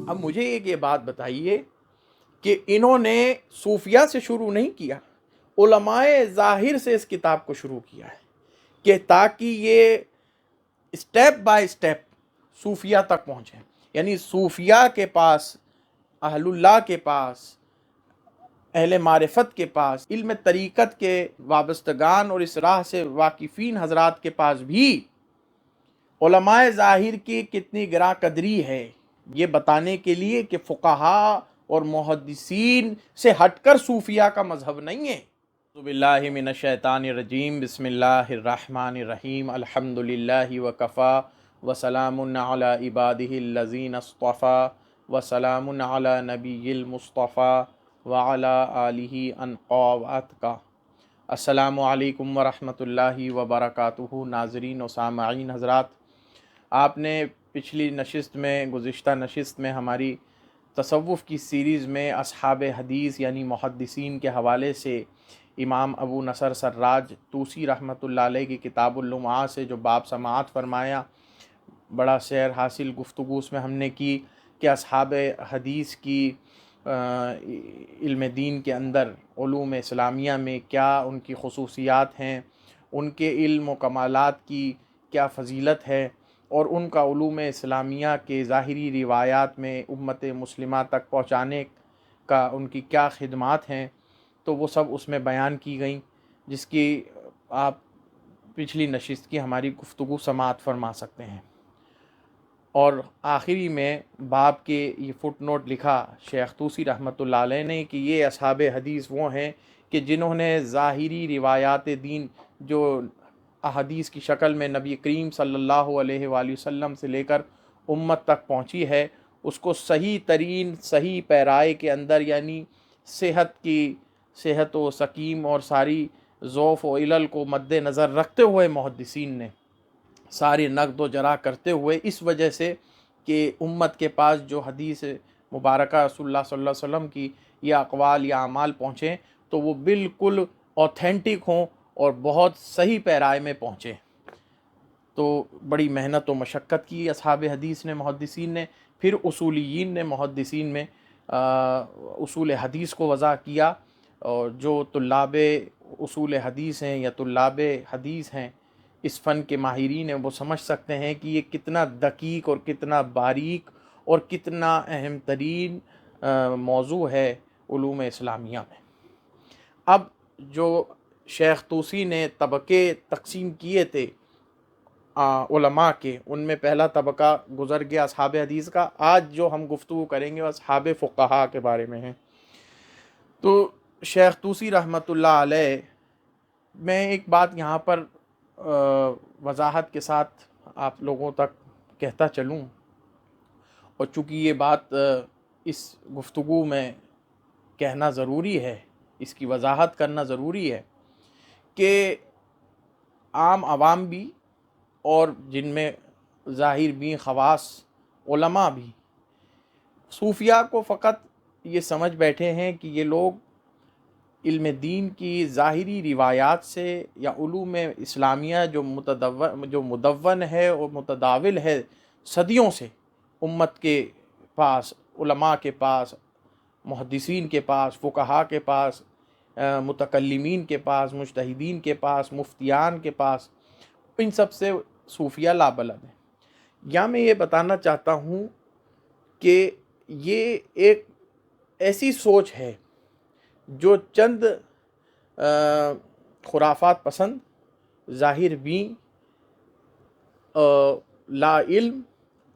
اب مجھے ایک یہ بات بتائیے کہ انہوں نے صوفیہ سے شروع نہیں کیا، علماء ظاہر سے اس کتاب کو شروع کیا ہے کہ تاکہ یہ اسٹیپ بائی اسٹیپ صوفیہ تک پہنچیں، یعنی صوفیہ کے پاس، اہل اللہ کے پاس، اہل معرفت کے پاس، علم طریقت کے وابستگان اور اس راہ سے واقفین حضرات کے پاس بھی علماء ظاہر کی کتنی گراں قدری ہے، یہ بتانے کے لیے کہ فقہاء اور محدثین سے ہٹ کر صوفیہ کا مذہب نہیں ہے۔ اعوذ باللہ من الشیطان الرجیم، بسم اللہ الرحمن الرحیم، الحمدللہ وکفا وسلام علی عبادہ الذین اصطفیٰ وسلام علی نبی المصطفیٰ وعلی آلہ انقا واتقا۔ السلام علیکم ورحمۃ اللہ وبرکاتہ۔ ناظرین و سامعین حضرات، آپ نے پچھلی نشست میں، گزشتہ نشست میں ہماری تصوف کی سیریز میں اصحاب حدیث یعنی محدثین کے حوالے سے امام ابو نصر سراج طوسی رحمۃ اللہ علیہ کی کتاب اللمعہ سے جو باب سماعت فرمایا، بڑا سیر حاصل گفتگو اس میں ہم نے کی کہ اصحاب حدیث کی علم دین کے اندر، علوم اسلامیہ میں کیا ان کی خصوصیات ہیں، ان کے علم و کمالات کی کیا فضیلت ہے، اور ان کا علوم اسلامیہ کے ظاہری روایات میں امت مسلمہ تک پہنچانے کا ان کی کیا خدمات ہیں، تو وہ سب اس میں بیان کی گئیں، جس کی آپ پچھلی نشست کی ہماری گفتگو سماعت فرما سکتے ہیں۔ اور آخری میں باب کے یہ فٹ نوٹ لکھا شیخ طوسی رحمۃ اللہ علیہ نے کہ یہ اصحاب حدیث وہ ہیں کہ جنہوں نے ظاہری روایات دین جو احادیث کی شکل میں نبی کریم صلی اللہ علیہ وآلہ وسلم سے لے کر امت تک پہنچی ہے، اس کو صحیح ترین صحیح پیرائے کے اندر، یعنی صحت و سقیم اور ساری ضعف و علل کو مد نظر رکھتے ہوئے محدثین نے ساری نقد و جرح کرتے ہوئے، اس وجہ سے کہ امت کے پاس جو حدیث مبارکہ رسول اللہ صلی اللہ علیہ وسلم کی یا اقوال یا اعمال پہنچیں تو وہ بالکل اوتھینٹک ہوں اور بہت صحیح پیرائے میں پہنچیں۔ تو بڑی محنت و مشقت کی اصحاب حدیث نے، محدثین نے، پھر اصولیین نے محدثین میں اصول حدیث کو وضع کیا، اور جو طلاب اصول حدیث ہیں یا طلاب حدیث ہیں، اس فن کے ماہرین ہیں، وہ سمجھ سکتے ہیں کہ یہ کتنا دقیق اور کتنا باریک اور کتنا اہم ترین موضوع ہے علوم اسلامیہ میں۔ اب جو شیخ طوسی نے طبقے تقسیم کیے تھے علماء کے، ان میں پہلا طبقہ گزر گیا اصحاب حدیث کا۔ آج جو ہم گفتگو کریں گے وہ اصحاب فقہا کے بارے میں ہیں۔ تو شیخ طوسی رحمۃ اللہ علیہ، میں ایک بات یہاں پر وضاحت کے ساتھ آپ لوگوں تک کہتا چلوں، اور چونکہ یہ بات اس گفتگو میں کہنا ضروری ہے، اس کی وضاحت کرنا ضروری ہے کہ عام عوام بھی اور جن میں ظاہر بھی خواص علماء بھی صوفیہ کو فقط یہ سمجھ بیٹھے ہیں کہ یہ لوگ علم دین کی ظاہری روایات سے یا علوم اسلامیہ جو مدون ہے اور متداول ہے صدیوں سے امت کے پاس، علماء کے پاس، محدثین کے پاس، فقہاء کے پاس، متکلمین کے پاس، مجتہدین کے پاس، مفتیان کے پاس، ان سب سے صوفیہ لابلد ہیں۔ یا میں یہ بتانا چاہتا ہوں کہ یہ ایک ایسی سوچ ہے جو چند خرافات پسند، ظاہر بین، لا علم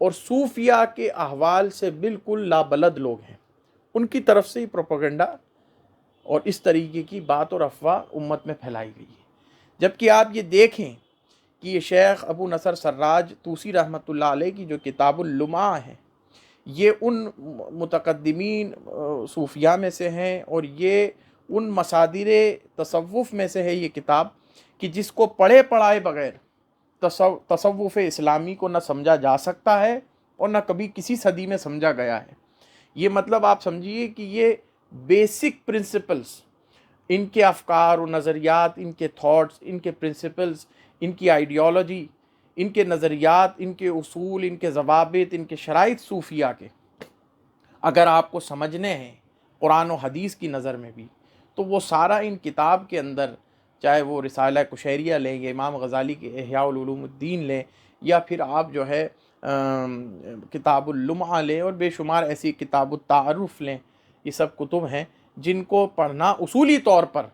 اور صوفیہ کے احوال سے بالکل لابلد لوگ ہیں، ان کی طرف سے ہی پروپیگنڈا اور اس طریقے کی بات اور افواہ امت میں پھیلائی گئی ہے۔ جبکہ آپ یہ دیکھیں کہ یہ شیخ ابو نصر سراج طوسی رحمۃ اللہ علیہ کی جو کتاب اللمعہ ہے، یہ ان متقدمین صوفیہ میں سے ہیں، اور یہ ان مصادر تصوف میں سے ہے یہ کتاب کہ جس کو پڑھے پڑھائے بغیر تصوف اسلامی کو نہ سمجھا جا سکتا ہے اور نہ کبھی کسی صدی میں سمجھا گیا ہے۔ یہ مطلب آپ سمجھیے کہ یہ بیسک پرنسپلز، ان کے افکار و نظریات، ان کے تھاٹس، ان کے پرنسپلز، ان کی آئیڈیالوجی، ان کے نظریات، ان کے اصول، ان کے ضوابط، ان کے شرائط صوفیہ کے، اگر آپ کو سمجھنے ہیں قرآن و حدیث کی نظر میں بھی، تو وہ سارا ان کتاب کے اندر، چاہے وہ رسالہ کشیریہ لیں یا امام غزالی کے احیاء العلوم الدین لیں، یا پھر آپ جو ہے کتاب اللمعہ لیں، اور بے شمار ایسی کتاب التعارف لیں، یہ سب کتب ہیں جن کو پڑھنا اصولی طور پر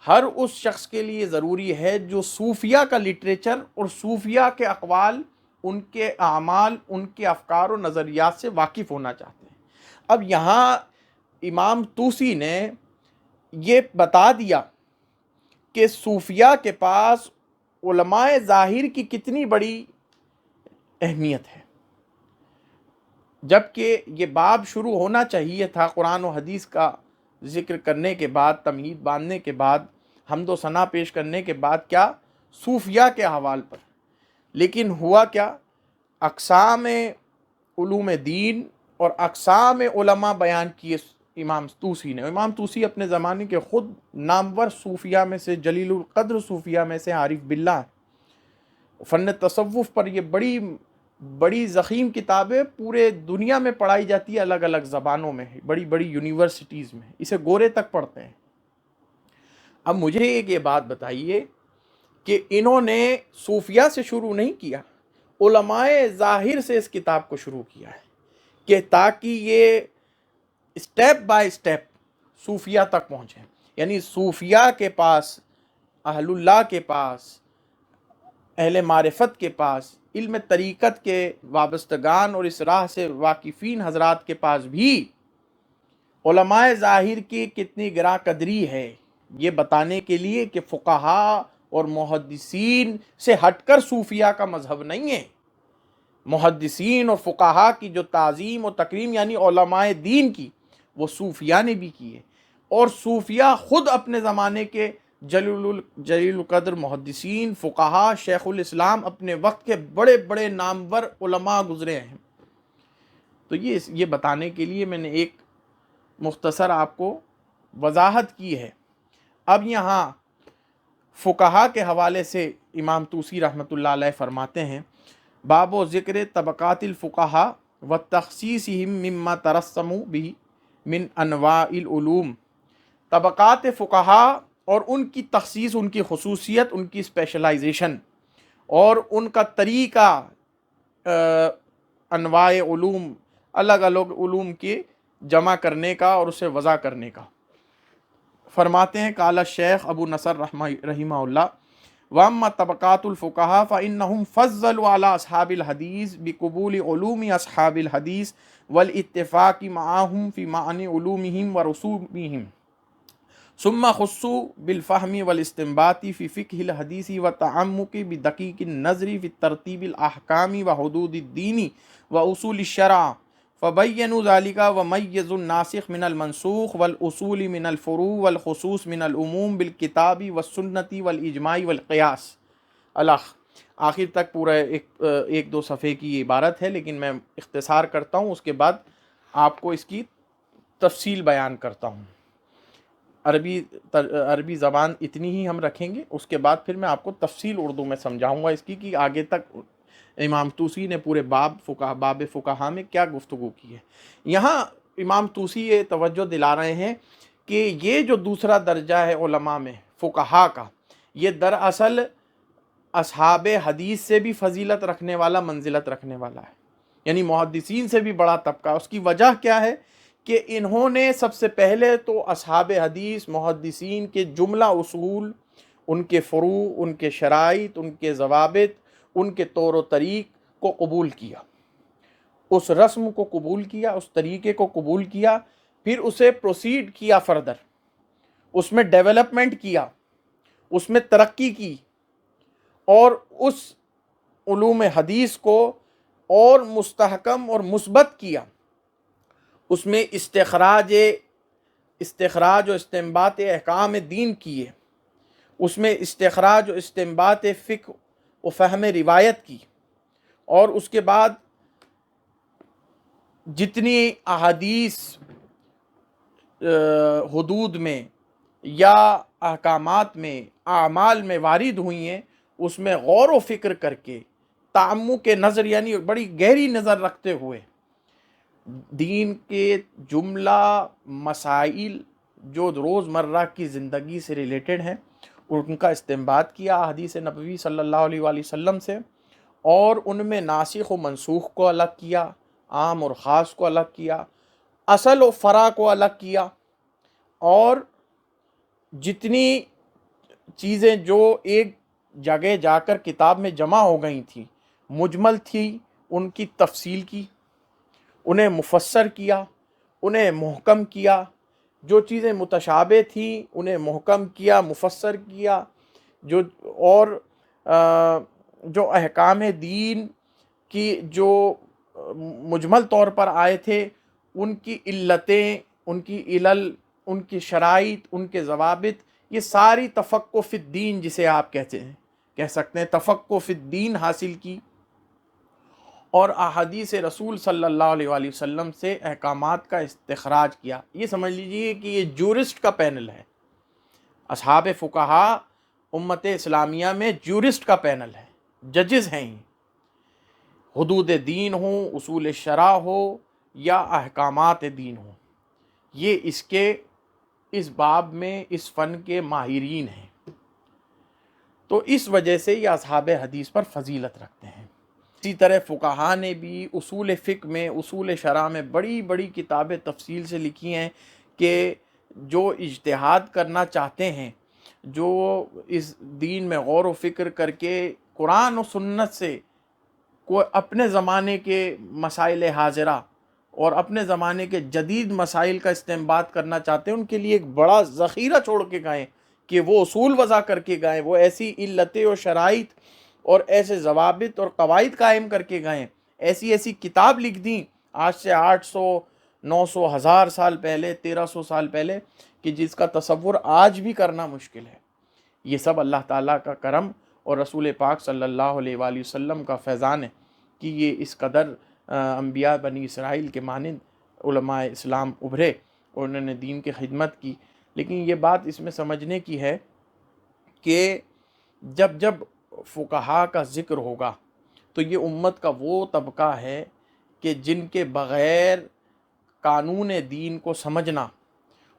ہر اس شخص کے لیے ضروری ہے جو صوفیہ کا لٹریچر اور صوفیہ کے اقوال، ان کے اعمال، ان کے افکار و نظریات سے واقف ہونا چاہتے ہیں۔ اب یہاں امام طوسی نے یہ بتا دیا کہ صوفیہ کے پاس علماء ظاہر کی کتنی بڑی اہمیت ہے، جبکہ یہ باب شروع ہونا چاہیے تھا قرآن و حدیث کا ذکر کرنے کے بعد، تمہید باندھنے کے بعد، حمد و ثنا پیش کرنے کے بعد، کیا صوفیہ کے حوال پر۔ لیکن ہوا کیا، اقسام علوم دین اور اقسام علماء بیان کیے امام طوسی نے۔ امام طوسی اپنے زمانے کے خود نامور صوفیہ میں سے، جلیل القدر صوفیہ میں سے عارف باللہ ہیں۔ فن تصوف پر یہ بڑی ضخیم کتابیں پورے دنیا میں پڑھائی جاتی ہے، الگ الگ زبانوں میں، بڑی بڑی یونیورسٹیز میں، اسے گورے تک پڑھتے ہیں۔ اب مجھے ایک یہ بات بتائیے کہ انہوں نے صوفیہ سے شروع نہیں کیا، علماء ظاہر سے اس کتاب کو شروع کیا ہے، کہ تاکہ یہ اسٹیپ بائی اسٹیپ صوفیہ تک پہنچے۔ یعنی صوفیہ کے پاس، اہل اللہ کے پاس، اہل معرفت کے پاس، علم طریقت کے وابستگان اور اس راہ سے واقفین حضرات کے پاس بھی علماء ظاہر کی کتنی گراں قدری ہے، یہ بتانے کے لیے کہ فقہاء اور محدثین سے ہٹ کر صوفیہ کا مذہب نہیں ہے۔ محدثین اور فقہاء کی جو تعظیم و تکریم، یعنی علماء دین کی، وہ صوفیہ نے بھی کی ہے۔ اور صوفیہ خود اپنے زمانے کے جلیل القدر محدثین، فقہاء، شیخ الاسلام، اپنے وقت کے بڑے بڑے نامور علماء گزرے ہیں۔ تو یہ بتانے کے لیے میں نے ایک مختصر آپ کو وضاحت کی ہے۔ اب یہاں فقہاء کے حوالے سے امام طوسی رحمۃ اللہ علیہ فرماتے ہیں، باب و ذکر طبقات الفقہاء و تخصیصہم مما ترسموا به من انواع العلوم۔ طبقات فقہاء اور ان کی تخصیص، ان کی خصوصیت، ان کی اسپیشلائزیشن اور ان کا طریقہ انواع علوم، الگ الگ علوم کے جمع کرنے کا اور اسے وضع کرنے کا۔ فرماتے ہیں قال الشیخ ابو نصر رحمہ اللہ، واما طبقات الفقہاء فانہم فضلوا علی اصحاب الحدیث بقبول علوم اصحاب الحدیث والاتفاق معهم فی معنی علومہم ورسومہم، ثم خصوا بالفهم والاستنباط فی فقہ الحدیث والتعمق بدقیق النظر فی ترتیب الاحکام وحدود الدین واصول الشرع، فبینوا ذلك ومیزوا الناسخ من المنسوخ والاصول من الفروع والخصوص من العموم بالکتاب والسنت والاجماع والقیاس۔ آخر تک پورا ایک دو صفحے کی عبارت ہے، لیکن میں اختصار کرتا ہوں، اس کے بعد آپ کو اس کی تفصیل بیان کرتا ہوں۔ عربی زبان اتنی ہی ہم رکھیں گے، اس کے بعد پھر میں آپ کو تفصیل اردو میں سمجھاؤں گا اس کی، کہ آگے تک امام طوسی نے پورے باب فقہا میں کیا گفتگو کی ہے۔ یہاں امام طوسی یہ توجہ دلا رہے ہیں کہ یہ جو دوسرا درجہ ہے علماء میں فقہا کا، یہ دراصل اصحاب حدیث سے بھی فضیلت رکھنے والا، منزلت رکھنے والا ہے، یعنی محدثین سے بھی بڑا طبقہ۔ اس کی وجہ کیا ہے کہ انہوں نے سب سے پہلے تو اصحاب حدیث، محدثین کے جملہ اصول، ان کے فروع، ان کے شرائط، ان کے ضوابط، ان کے طور و طریق کو قبول کیا، اس رسم کو قبول کیا، اس طریقے کو قبول کیا، پھر اسے پروسیڈ کیا فردر، اس میں ڈیولپمنٹ کیا، اس میں ترقی کی، اور اس علوم حدیث کو اور مستحکم اور مثبت کیا، اس میں استخراج و استنباط احکام دین کیے، اس میں استخراج و استنباط فقہ و فہم روایت کی، اور اس کے بعد جتنی احادیث حدود میں یا احکامات میں، اعمال میں وارد ہوئی ہیں، اس میں غور و فکر کر کے، تعمق نظر، یعنی بڑی گہری نظر رکھتے ہوئے دین کے جملہ مسائل جو روزمرہ کی زندگی سے ریلیٹڈ ہیں ان کا استنباط کیا حدیث نبوی صلی اللہ علیہ وآلہ وسلم سے، اور ان میں ناسخ و منسوخ کو الگ کیا، عام اور خاص کو الگ کیا، اصل و فرع کو الگ کیا، اور جتنی چیزیں جو ایک جگہ جا کر کتاب میں جمع ہو گئی تھیں، مجمل تھی، ان کی تفصیل کی، انہیں مفسر کیا، انہیں محکم کیا، جو چیزیں متشابہ تھیں انہیں محکم کیا، مفسر کیا، جو اور جو احکام دین کی جو مجمل طور پر آئے تھے ان کی علتیں، ان کی علل، ان کی شرائط، ان کے ضوابط، یہ ساری تفقہ فی الدین جسے آپ کہہ سکتے ہیں تفقہ فی الدین حاصل کی، اور احادیث رسول صلی اللہ علیہ وآلہ وسلم سے احکامات کا استخراج کیا۔ یہ سمجھ لیجئے کہ یہ جورسٹ کا پینل ہے، اصحاب فقہا امت اسلامیہ میں جورسٹ کا پینل ہے، ججز ہیں یہ، حدود دین ہوں، اصول شرع ہو یا احکامات دین ہوں، یہ اس باب میں اس فن کے ماہرین ہیں، تو اس وجہ سے یہ اصحاب حدیث پر فضیلت رکھتے ہیں۔ اسی طرح فقہا نے بھی اصول فقہ میں، اصول شرع میں بڑی بڑی کتابیں تفصیل سے لکھی ہیں کہ جو اجتہاد کرنا چاہتے ہیں، جو اس دین میں غور و فکر کر کے قرآن و سنت سے کوئی اپنے زمانے کے مسائل حاضرہ اور اپنے زمانے کے جدید مسائل کا استنباط کرنا چاہتے ہیں، ان کے لیے ایک بڑا ذخیرہ چھوڑ کے گئے کہ وہ اصول وضع کر کے گئے، وہ ایسی علتیں و شرائط اور ایسے ضوابط اور قواعد قائم کر کے گئے، ایسی کتاب لکھ دیں آج سے 800 900 1000 سال پہلے، 1300 سال پہلے، کہ جس کا تصور آج بھی کرنا مشکل ہے۔ یہ سب اللہ تعالیٰ کا کرم اور رسول پاک صلی اللہ علیہ وآلہ وسلم کا فیضان ہے کہ یہ اس قدر انبیاء بنی اسرائیل کے مانند علماء اسلام ابھرے اور انہوں نے دین کی خدمت کی۔ لیکن یہ بات اس میں سمجھنے کی ہے کہ جب فقہا کا ذکر ہوگا تو یہ امت کا وہ طبقہ ہے کہ جن کے بغیر قانون دین کو سمجھنا،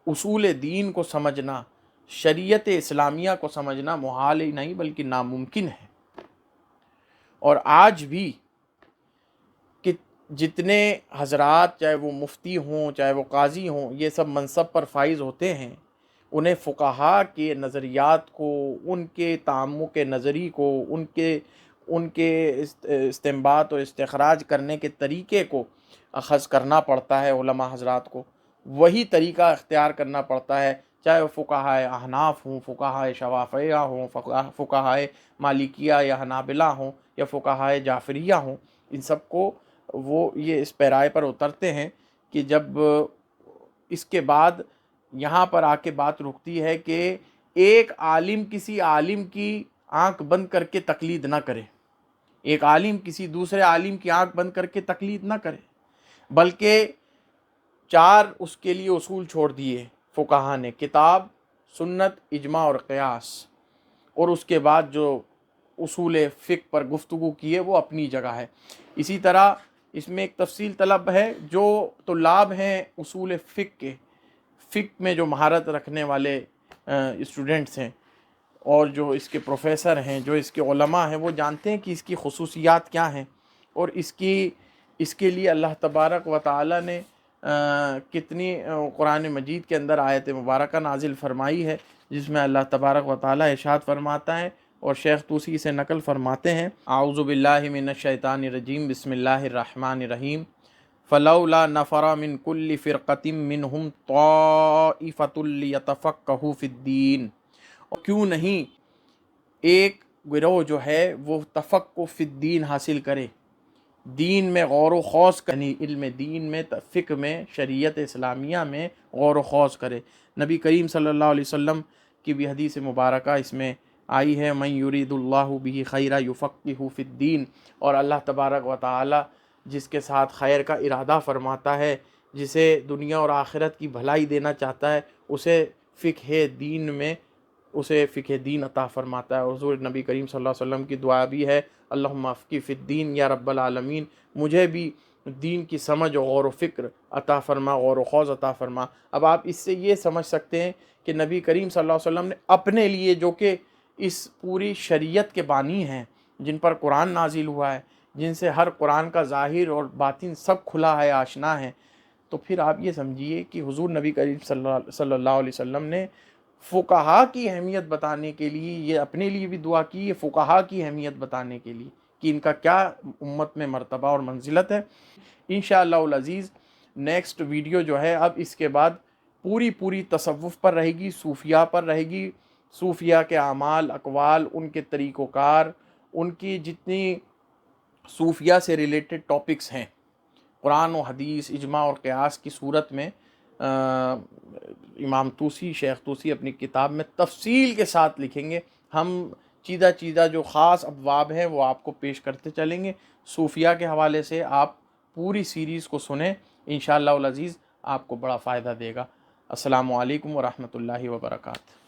اصول دین کو سمجھنا، شریعت اسلامیہ کو سمجھنا محال ہی نہیں بلکہ ناممکن ہے۔ اور آج بھی کہ جتنے حضرات، چاہے وہ مفتی ہوں چاہے وہ قاضی ہوں، یہ سب منصب پر فائز ہوتے ہیں، انہیں فقہا کے نظریات کو، ان کے تعمق نظری کو، ان کے استنباط اور استخراج کرنے کے طریقے کو اخذ کرنا پڑتا ہے، علماء حضرات کو وہی طریقہ اختیار کرنا پڑتا ہے، چاہے وہ فقہاء احناف ہوں، فقہاء شوافیہ ہوں، فقہاء مالکیہ یا حنابلہ ہوں، یا فقہاء جعفریہ ہوں، ان سب کو وہ یہ اس پیرائے پر اترتے ہیں کہ جب اس کے بعد یہاں پر آ کے بات رکتی ہے کہ ایک عالم کسی عالم کی آنکھ بند کر کے تقلید نہ کرے، ایک عالم کسی دوسرے عالم کی آنکھ بند کر کے تقلید نہ کرے، بلکہ 4 اس کے لیے اصول چھوڑ دیے فقہا نے: کتاب، سنت، اجماع اور قیاس، اور اس کے بعد جو اصول فقہ پر گفتگو کی ہے وہ اپنی جگہ ہے۔ اسی طرح اس میں ایک تفصیل طلب ہے، جو طلاب ہیں اصول فقہ کے، فقہ میں جو مہارت رکھنے والے اسٹوڈنٹس ہیں اور جو اس کے پروفیسر ہیں، جو اس کے علماء ہیں، وہ جانتے ہیں کہ اس کی خصوصیات کیا ہیں، اور اس کے لیے اللہ تبارک و تعالی نے کتنی قرآن مجید کے اندر آیت مبارکہ نازل فرمائی ہے، جس میں اللہ تبارک و تعالی ارشاد فرماتا ہے اور شیخ طوسی سے نقل فرماتے ہیں: اعوذ باللہ من الشیطان الرجیم، بسم اللہ الرحمن الرحیم، فلولا نفر من کل فرقۃ منہم طائفۃ لیتفقہوا فی الدین، اور کیوں نہیں ایک گروہ جو ہے وہ تفقہ فی الدین حاصل کرے، دین میں غور و خوض کرے، علم دین میں، فقہ میں، شریعت اسلامیہ میں غور و خوض کرے۔ نبی کریم صلی اللہ علیہ وسلم کی بھی حدیث مبارکہ اس میں آئی ہے: من یرید اللہ بہ خیرا یفقہہ فی الدین، اور اللہ تبارک و تعالی جس کے ساتھ خیر کا ارادہ فرماتا ہے، جسے دنیا اور آخرت کی بھلائی دینا چاہتا ہے، اسے فقہ دین عطا فرماتا ہے۔ اور حضور نبی کریم صلی اللہ علیہ وسلم کی دعا بھی ہے: اللہم افقہ فی الدین یا رب العالمین، مجھے بھی دین کی سمجھ و غور و فکر عطا فرما، غور و خوض عطا فرما۔ اب آپ اس سے یہ سمجھ سکتے ہیں کہ نبی کریم صلی اللہ علیہ وسلم نے اپنے لیے، جو کہ اس پوری شریعت کے بانی ہیں، جن پر قرآن نازل ہوا ہے، جن سے ہر قرآن کا ظاہر اور باطن سب کھلا ہے، آشنا ہے، تو پھر آپ یہ سمجھیے کہ حضور نبی کریم صلی اللہ علیہ وسلم نے فقہا کی اہمیت بتانے کے لیے یہ اپنے لیے بھی دعا کی ہے، فقہا کی اہمیت بتانے کے لیے کہ ان کا کیا امت میں مرتبہ اور منزلت ہے۔ انشاءاللہ العزیز نیکسٹ ویڈیو جو ہے اب اس کے بعد پوری تصوف پر رہے گی، صوفیاء پر رہے گی، صوفیاء کے اعمال، اقوال، ان کے طریق و کار، ان کی جتنی صوفیاء سے ریلیٹڈ ٹاپکس ہیں، قرآن و حدیث، اجماع اور قیاس کی صورت میں امام طوسی، شیخ طوسی اپنی کتاب میں تفصیل کے ساتھ لکھیں گے۔ ہم چیدہ جو خاص ابواب ہیں وہ آپ کو پیش کرتے چلیں گے۔ صوفیاء کے حوالے سے آپ پوری سیریز کو سنیں، انشاءاللہ العزیز آپ کو بڑا فائدہ دے گا۔ السلام علیکم ورحمۃ اللہ وبرکاتہ۔